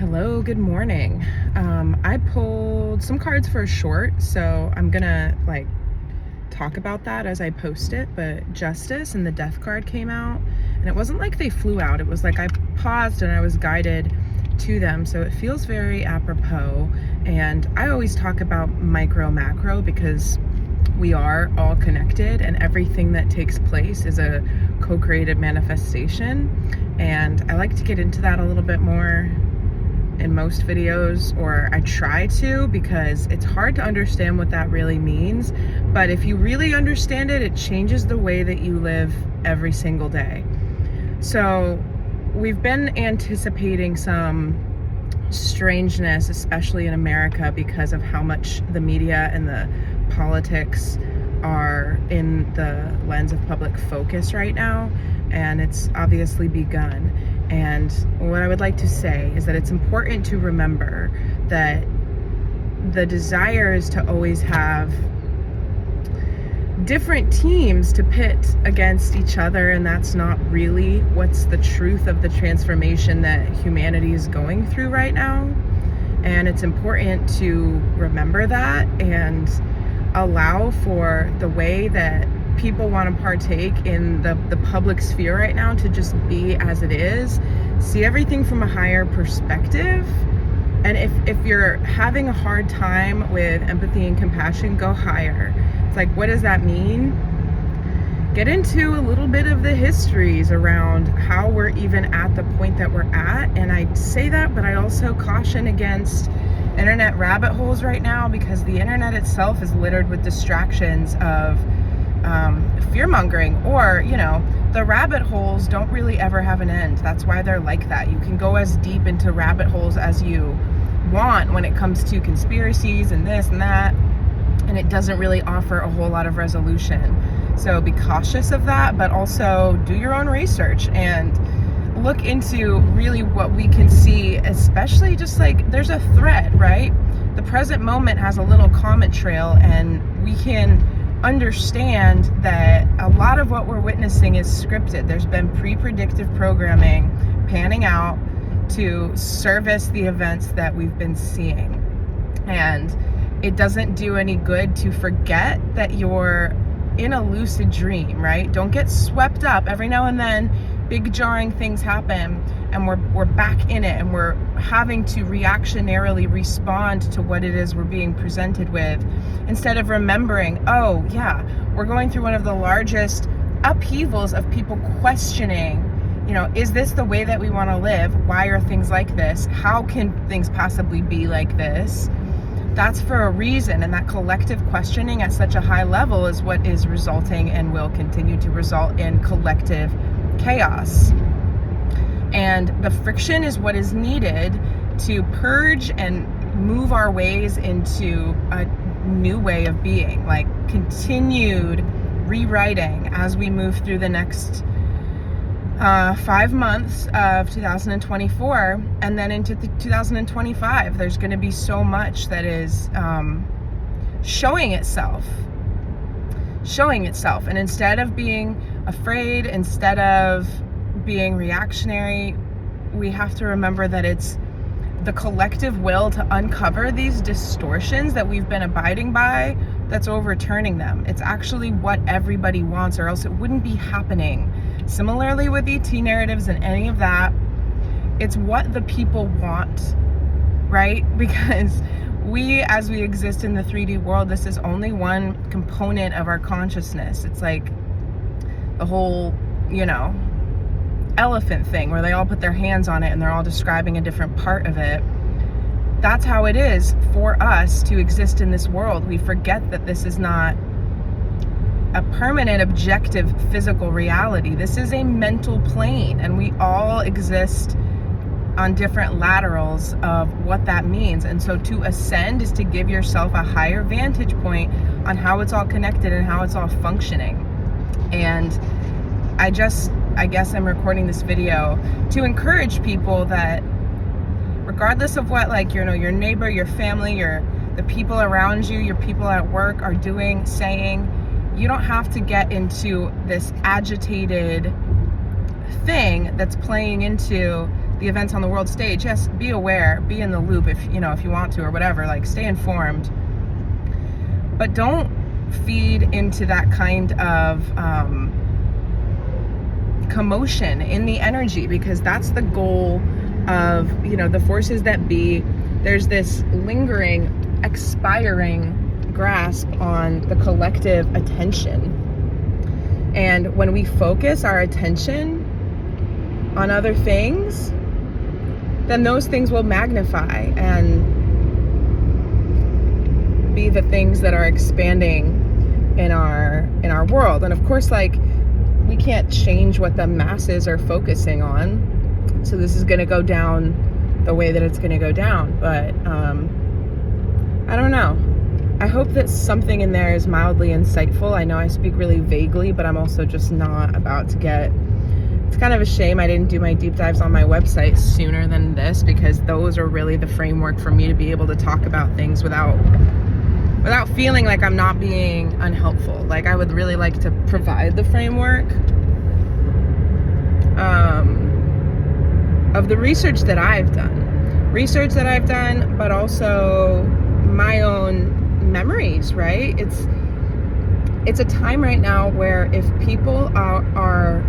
Hello, good morning. I pulled some cards for a short, so I'm gonna talk about that as I post it. But Justice and the Death card came out, and it wasn't like they flew out. It was like I paused and I was guided to them, so it feels very apropos. And I always talk about micro macro because we are all connected, and everything that takes place is a co-created manifestation. And I like to get into that a little bit more in most videos, or I try to, because it's hard to understand what that really means. But if you really understand it, it changes the way that you live every single day. So we've been anticipating some strangeness, especially in America, because of how much the media and the politics are in the lens of public focus right now, and it's obviously begun. And what I would like to say is that it's important to remember that the desire is to always have different teams to pit against each other, and that's not really what's the truth of the transformation that humanity is going through right now. And it's important to remember that and allow for the way that people want to partake in the public sphere right now to just be as it is. See everything from a higher perspective. And if you're having a hard time with empathy and compassion, go higher. It's like, what does that mean? Get into a little bit of the histories around how we're even at the point that we're at. And I say that, but I also caution against internet rabbit holes right now, because the internet itself is littered with distractions of fear-mongering, or the rabbit holes don't really ever have an end. That's why they're like that. You can go as deep into rabbit holes as you want when it comes to conspiracies and this and that, and it doesn't really offer a whole lot of resolution. So be cautious of that, but also do your own research and look into really what we can see, especially just like there's a thread, right? The present moment has a little comet trail, and we can understand that a lot of what we're witnessing is scripted. There's been pre-predictive programming panning out to service the events that we've been seeing. And it doesn't do any good to forget that you're in a lucid dream, right? Don't get swept up. Every now and then big jarring things happen, and we're back in it, and we're having to reactionarily respond to what it is we're being presented with, instead of remembering, oh yeah, we're going through one of the largest upheavals of people questioning, is this the way that we want to live? Why are things like this? How can things possibly be like this? That's for a reason, and that collective questioning at such a high level is what is resulting and will continue to result in collective chaos. And the friction is what is needed to purge and move our ways into a new way of being, like continued rewriting as we move through the next 5 months of 2024, and then into 2025. There's going to be so much that is showing itself. And instead of being afraid, instead of being reactionary, we have to remember that it's the collective will to uncover these distortions that we've been abiding by that's overturning them. It's actually what everybody wants, or else it wouldn't be happening. Similarly with ET narratives and any of that, it's what the people want, right? Because as we exist in the 3D world, this is only one component of our consciousness. It's like the whole, elephant thing where they all put their hands on it and they're all describing a different part of it. That's how it is for us to exist in this world. We forget that this is not a permanent, objective, physical reality. This is a mental plane, and we all exist on different laterals of what that means. And so to ascend is to give yourself a higher vantage point on how it's all connected and how it's all functioning. And I guess I'm recording this video to encourage people that regardless of what your neighbor, your family, the people around you, your people at work are doing, saying, you don't have to get into this agitated thing that's playing into the events on the world stage, yes, be aware, be in the loop if you want to, or whatever, like stay informed, but don't feed into that kind of commotion in the energy, because that's the goal of the forces that be. There's this lingering, expiring grasp on the collective attention, and when we focus our attention on other things, then those things will magnify and be the things that are expanding in our world. And of course, like, we can't change what the masses are focusing on, so this is going to go down the way that it's going to go down. But I don't know, I hope that something in there is mildly insightful. I know I speak really vaguely, but I'm also just not about to get... It's kind of a shame I didn't do my deep dives on my website sooner than this, because those are really the framework for me to be able to talk about things without feeling like I'm not being unhelpful. Like, I would really like to provide the framework of the research that I've done, but also my own memories, right? It's a time right now where if people are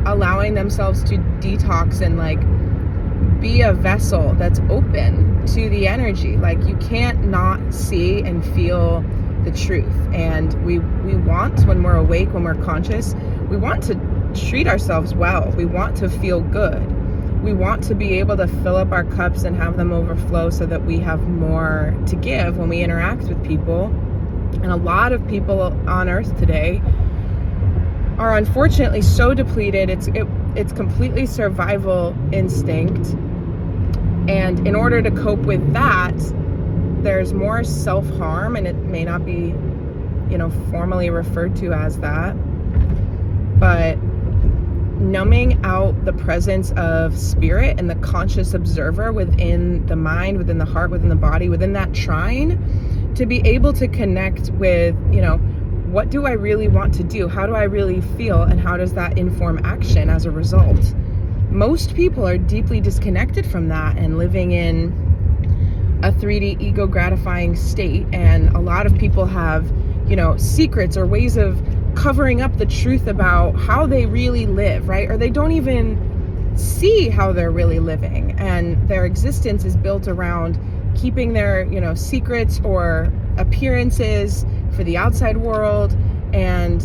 allowing themselves to detox and like be a vessel that's open to the energy, like, you can't not see and feel the truth. And we want, when we're awake, when we're conscious, we want to treat ourselves well. We want to feel good. We want to be able to fill up our cups and have them overflow so that we have more to give when we interact with people. And a lot of people on earth today are unfortunately so depleted. It's completely survival instinct. And in order to cope with that, there's more self-harm, and it may not be, formally referred to as that, but numbing out the presence of spirit and the conscious observer within the mind, within the heart, within the body, within that shrine, to be able to connect with, what do I really want to do? How do I really feel? And how does that inform action as a result? Most people are deeply disconnected from that and living in a 3D ego gratifying state. And a lot of people have, secrets or ways of covering up the truth about how they really live, right? Or they don't even see how they're really living. And their existence is built around keeping their, secrets or appearances for the outside world. And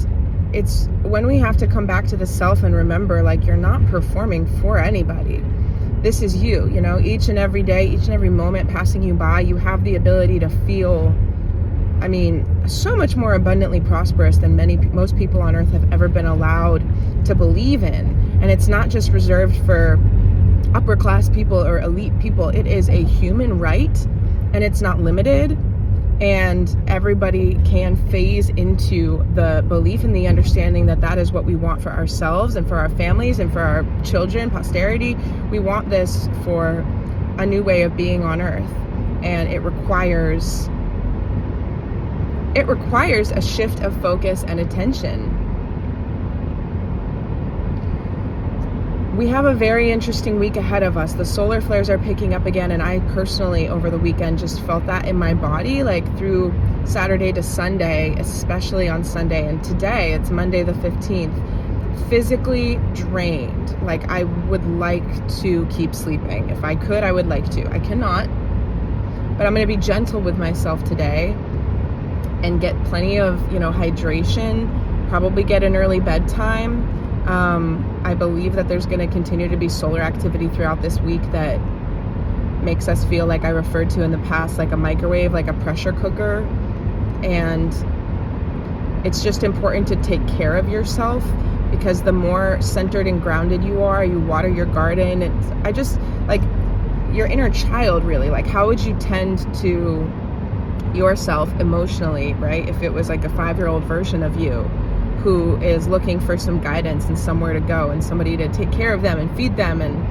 it's when we have to come back to the self and remember, like, you're not performing for anybody. This is you, each and every day, each and every moment passing you by, you have the ability to feel, so much more abundantly prosperous than most people on earth have ever been allowed to believe in. And it's not just reserved for upper class people or elite people. It is a human right, and it's not limited. And everybody can phase into the belief and the understanding that that is what we want for ourselves and for our families and for our children, posterity. We want this for a new way of being on earth. And it requires a shift of focus and attention. We have a very interesting week ahead of us. The solar flares are picking up again, and I personally, over the weekend, just felt that in my body, like through Saturday to Sunday, especially on Sunday. And today, it's Monday the 15th, physically drained. Like, I would like to keep sleeping. If I could, I would like to. I cannot. But I'm going to be gentle with myself today and get plenty of, hydration, probably get an early bedtime. I believe that there's going to continue to be solar activity throughout this week that makes us feel, like I referred to in the past, like a microwave, like a pressure cooker. And it's just important to take care of yourself, because the more centered and grounded you are, you water your garden. I just, like, your inner child, really, like, how would you tend to yourself emotionally, right? If it was like a 5-year-old version of you who is looking for some guidance and somewhere to go and somebody to take care of them and feed them and,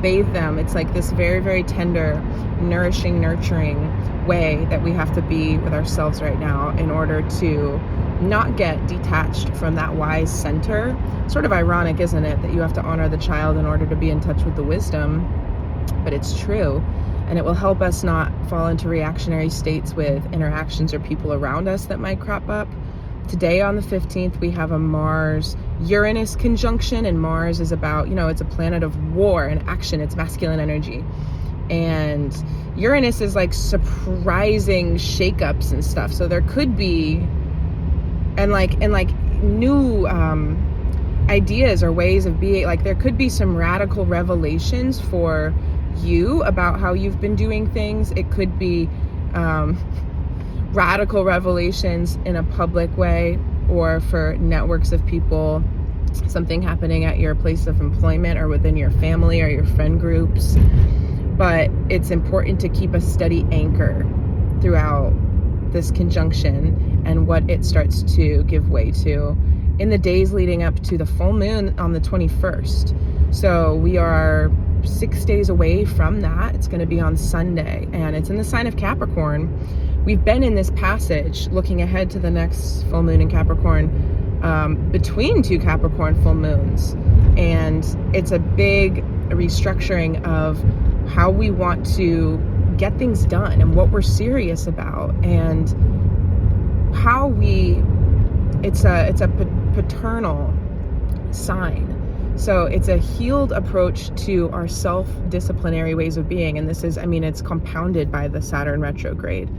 bathe them. It's like this very, very tender, nourishing, nurturing way that we have to be with ourselves right now in order to not get detached from that wise center. Sort of ironic, isn't it, that you have to honor the child in order to be in touch with the wisdom, but it's true. And it will help us not fall into reactionary states with interactions or people around us that might crop up. Today on the 15th, we have a Mars-Uranus conjunction, and Mars is about, it's a planet of war and action. It's masculine energy. And Uranus is like surprising shakeups and stuff. So there could be, and like new ideas or ways of being, like there could be some radical revelations for you about how you've been doing things. It could be radical revelations in a public way, or for networks of people, something happening at your place of employment or within your family or your friend groups. But it's important to keep a steady anchor throughout this conjunction and what it starts to give way to in the days leading up to the full moon on the 21st. So we are 6 days away from that. It's going to be on Sunday, and it's in the sign of Capricorn. We've been in this passage looking ahead to the next full moon in Capricorn, between two Capricorn full moons. And it's a big restructuring of how we want to get things done and what we're serious about, and how it's a paternal sign. So it's a healed approach to our self-disciplinary ways of being. And this is, it's compounded by the Saturn retrograde.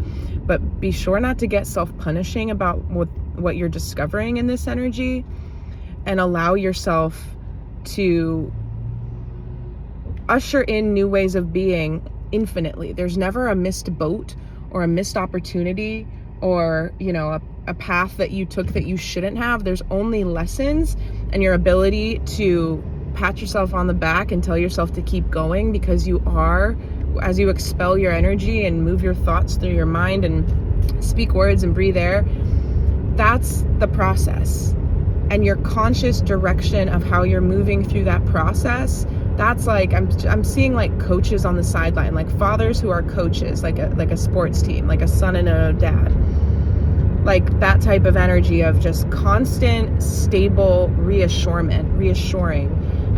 But be sure not to get self-punishing about what you're discovering in this energy, and allow yourself to usher in new ways of being infinitely. There's never a missed boat or a missed opportunity, or, a path that you took that you shouldn't have. There's only lessons, and your ability to pat yourself on the back and tell yourself to keep going, because you are, as you expel your energy and move your thoughts through your mind and speak words and breathe air, that's the process. And your conscious direction of how you're moving through that process, that's like, I'm seeing like coaches on the sideline, like fathers who are coaches, like a sports team, like a son and a dad. Like that type of energy of just constant, stable reassuring.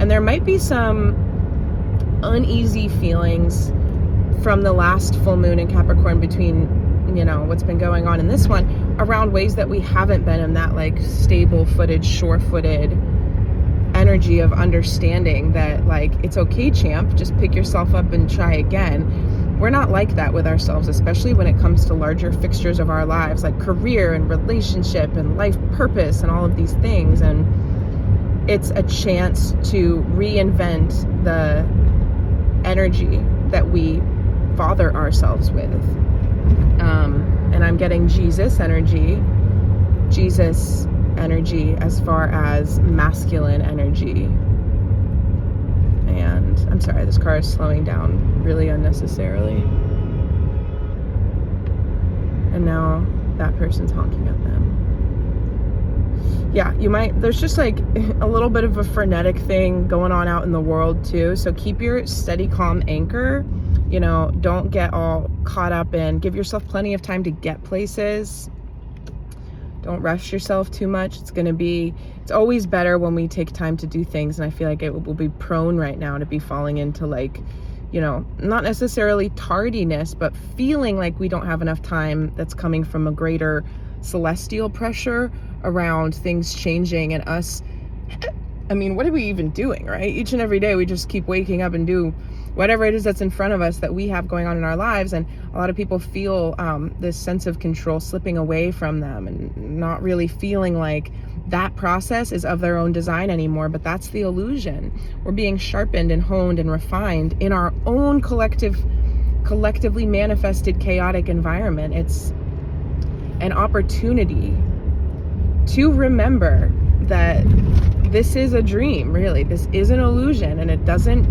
And there might be some uneasy feelings from the last full moon in Capricorn between, what's been going on in this one, around ways that we haven't been in that like stable-footed, sure-footed energy of understanding that, like, it's okay, champ, just pick yourself up and try again. We're not like that with ourselves, especially when it comes to larger fixtures of our lives, like career and relationship and life purpose and all of these things. And it's a chance to reinvent the energy that we father ourselves with. And I'm getting Jesus energy as far as masculine energy. And I'm sorry, this car is slowing down really unnecessarily. And now that person's honking at them. Yeah, there's just like a little bit of a frenetic thing going on out in the world too. So keep your steady, calm anchor. Don't get all caught up in, give yourself plenty of time to get places. Don't rush yourself too much. It's always better when we take time to do things. And I feel like it will be prone right now to be falling into like, not necessarily tardiness, but feeling like we don't have enough time that's coming from a greater celestial pressure around things changing and us. What are we even doing, right? Each and every day we just keep waking up and do whatever it is that's in front of us that we have going on in our lives. And a lot of people feel this sense of control slipping away from them, and not really feeling like that process is of their own design anymore. But that's the illusion. We're being sharpened and honed and refined in our own collectively manifested chaotic environment. It's an opportunity to remember that this is a dream, really. This is an illusion, and it doesn't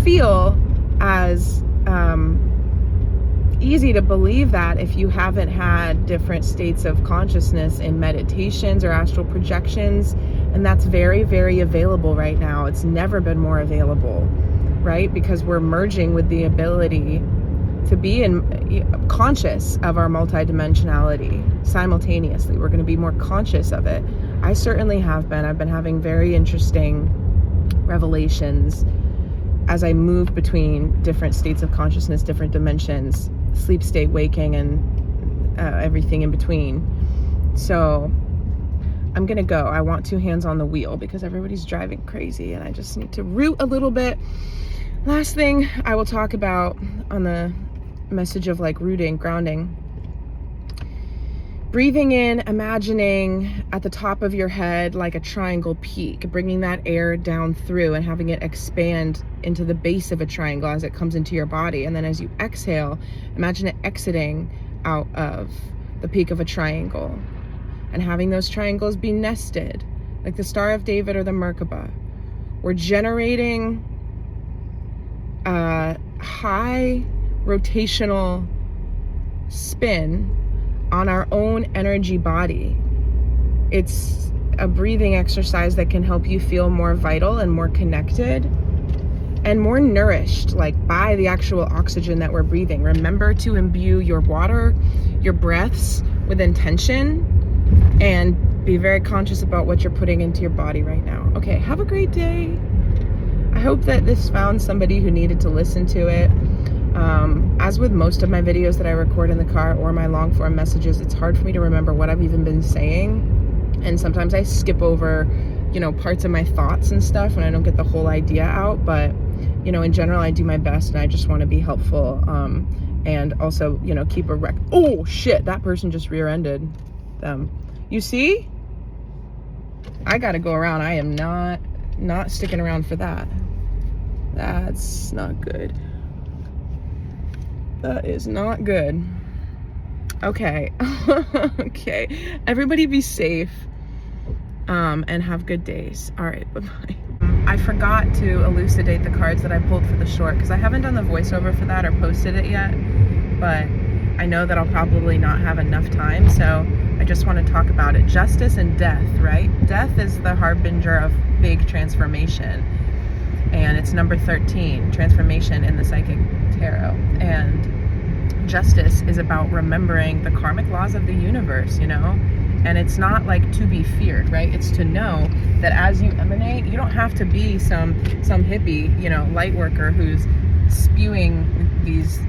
feel as easy to believe that if you haven't had different states of consciousness in meditations or astral projections. And that's very, very available right now. It's never been more available, right? Because we're merging with the ability to be conscious of our multidimensionality simultaneously. We're going to be more conscious of it. I certainly have been. I've been having very interesting revelations as I move between different states of consciousness, different dimensions, sleep state, waking, and everything in between. So I'm gonna go. I want 2 hands on the wheel because everybody's driving crazy and I just need to root a little bit. Last thing I will talk about on the message of like rooting, grounding. Breathing in, imagining at the top of your head like a triangle peak, bringing that air down through and having it expand into the base of a triangle as it comes into your body. And then as you exhale, imagine it exiting out of the peak of a triangle and having those triangles be nested like the Star of David or the Merkaba. We're generating a high rotational spin on our own energy body. It's a breathing exercise that can help you feel more vital and more connected and more nourished, like by the actual oxygen that we're breathing. Remember to imbue your water, your breaths with intention, and be very conscious about what you're putting into your body right now. Okay, have a great day. I hope that this found somebody who needed to listen to it. As with most of my videos that I record in the car or my long form messages, it's hard for me to remember what I've even been saying. And sometimes I skip over, parts of my thoughts and stuff and I don't get the whole idea out. But, in general, I do my best and I just want to be helpful. And also, keep a record. Oh shit, that person just rear-ended them. You see? I gotta go around. I am not sticking around for that. That's not good. That is not good. Okay. Okay. Everybody be safe. And have good days. All right. Bye-bye. I forgot to elucidate the cards that I pulled for the short because I haven't done the voiceover for that or posted it yet. But I know that I'll probably not have enough time. So I just want to talk about it. Justice and death, right? Death is the harbinger of big transformation. And it's number 13, transformation in the Psychic Tarot. And justice is about remembering the karmic laws of the universe, And it's not like to be feared, right? It's to know that as you emanate, you don't have to be some hippie, light worker who's spewing these,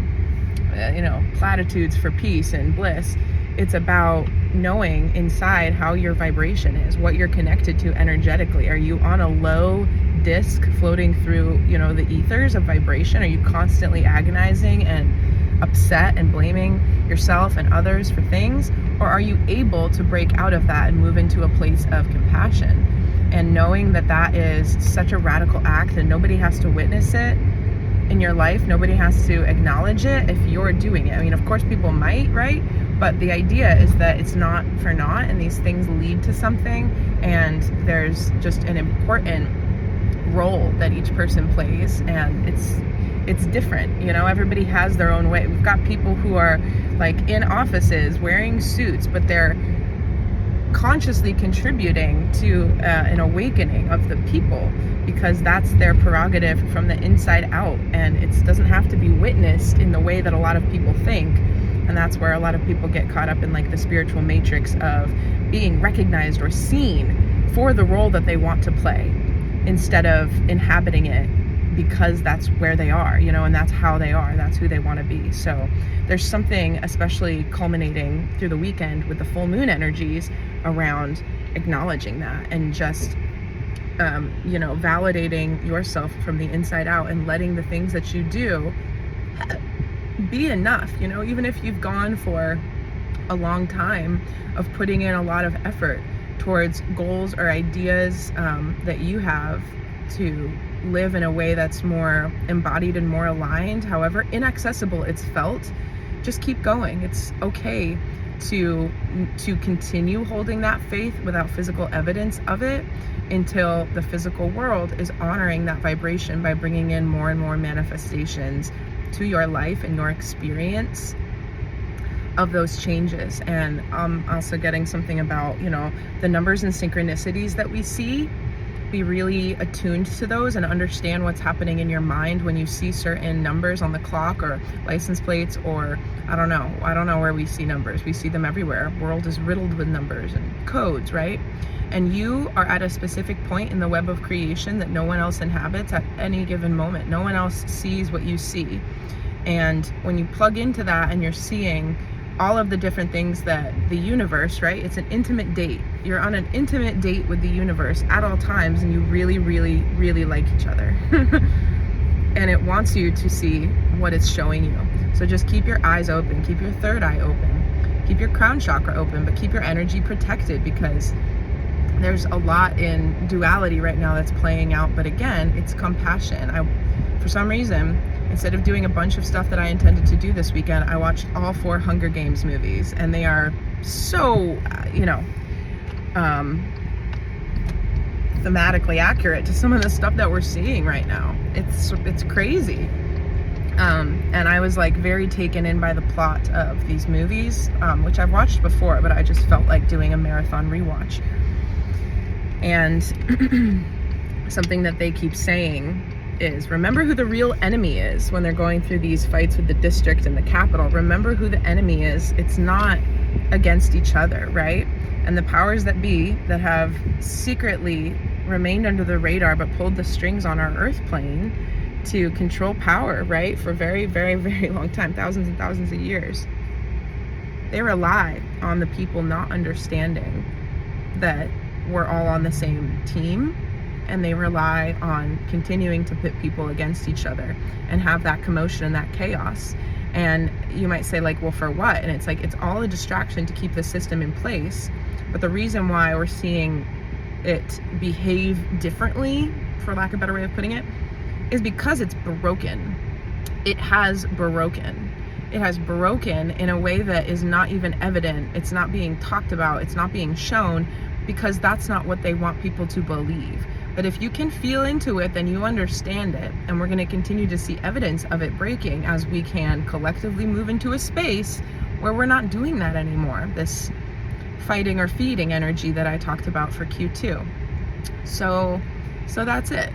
platitudes for peace and bliss. It's about knowing inside how your vibration is, what you're connected to energetically. Are you on a low disc floating through, the ethers of vibration? Are you constantly agonizing and upset and blaming yourself and others for things? Or are you able to break out of that and move into a place of compassion and knowing that that is such a radical act and nobody has to witness it in your life? Nobody has to acknowledge it if you're doing it. I mean, of course people might, right? But the idea is that it's not for naught and these things lead to something, and there's just an important role that each person plays, and it's different. Everybody has their own way. We've got people who are like in offices wearing suits, but they're consciously contributing to an awakening of the people because that's their prerogative from the inside out, and it doesn't have to be witnessed in the way that a lot of people think. And that's where a lot of people get caught up in like the spiritual matrix of being recognized or seen for the role that they want to play instead of inhabiting it because that's where they are, and that's how they are, that's who they want to be. So there's something especially culminating through the weekend with the full moon energies around acknowledging that and just validating yourself from the inside out and letting the things that you do be enough, even if you've gone for a long time of putting in a lot of effort towards goals or ideas that you have to live in a way that's more embodied and more aligned, however inaccessible it's felt, just keep going. It's okay to continue holding that faith without physical evidence of it until the physical world is honoring that vibration by bringing in more and more manifestations to your life and your experience of those changes. And I'm also getting something about, the numbers and synchronicities that we see be really attuned to those and understand what's happening in your mind when you see certain numbers on the clock or license plates, or I don't know where we see numbers. We see them everywhere. Our world is riddled with numbers and codes, right? And you are at a specific point in the web of creation that no one else inhabits at any given moment. No one else sees what you see. And when you plug into that and you're seeing all of the different things that the universe, right? It's an intimate date. You're on an intimate date with the universe at all times, and you really, really, really like each other. And it wants you to see what it's showing you. So just keep your eyes open, keep your third eye open, keep your crown chakra open, but keep your energy protected, because there's a lot in duality right now that's playing out. But again, it's compassion. For some reason, instead of doing a bunch of stuff that I intended to do this weekend, I watched all 4 Hunger Games movies, and they are so, thematically accurate to some of the stuff that we're seeing right now. It's crazy. And I was like very taken in by the plot of these movies, which I've watched before, but I just felt like doing a marathon rewatch. And something that they keep saying is, remember who the real enemy is when they're going through these fights with the district and the capital. Remember who the enemy is. It's not against each other, right? And the powers that be that have secretly remained under the radar but pulled the strings on our earth plane to control power, right, for very, very, very long time, thousands and thousands of years, they rely on the people not understanding that we're all on the same team, and they rely on continuing to pit people against each other and have that commotion and that chaos. And you might say, like, well, for what? And it's like, it's all a distraction to keep the system in place. But the reason why we're seeing it behave differently, for lack of a better way of putting it, is because it's broken. It has broken. It has broken in a way that is not even evident. It's not being talked about. It's not being shown, because that's not what they want people to believe. But if you can feel into it, then you understand it. And we're going to continue to see evidence of it breaking as we can collectively move into a space where we're not doing that anymore. This fighting or feeding energy that I talked about for Q2. So that's it.